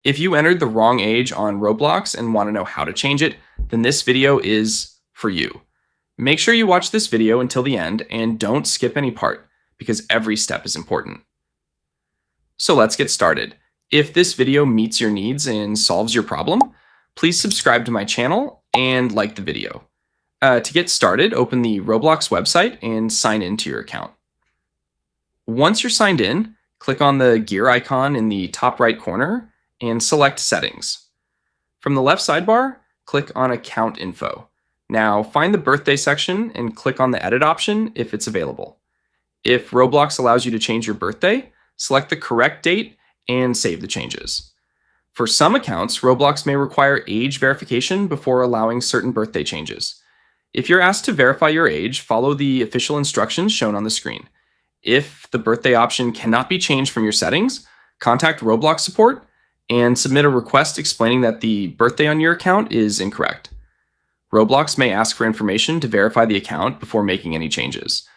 If you entered the wrong age on Roblox and want to know how to change it, then this video is for you. Make sure you watch this video until the end and don't skip any part, because every step is important. So let's get started. If this video meets your needs and solves your problem, please subscribe to my channel and like the video. To get started, open the Roblox website and sign into your account. Once you're signed in, click on the gear icon in the top right corner and select Settings. From the left sidebar, click on Account Info. Now find the birthday section and click on the Edit option if it's available. If Roblox allows you to change your birthday, select the correct date and save the changes. For some accounts, Roblox may require age verification before allowing certain birthday changes. If you're asked to verify your age, follow the official instructions shown on the screen. If the birthday option cannot be changed from your settings, contact Roblox support and submit a request explaining that the birthday on your account is incorrect. Roblox may ask for information to verify the account before making any changes.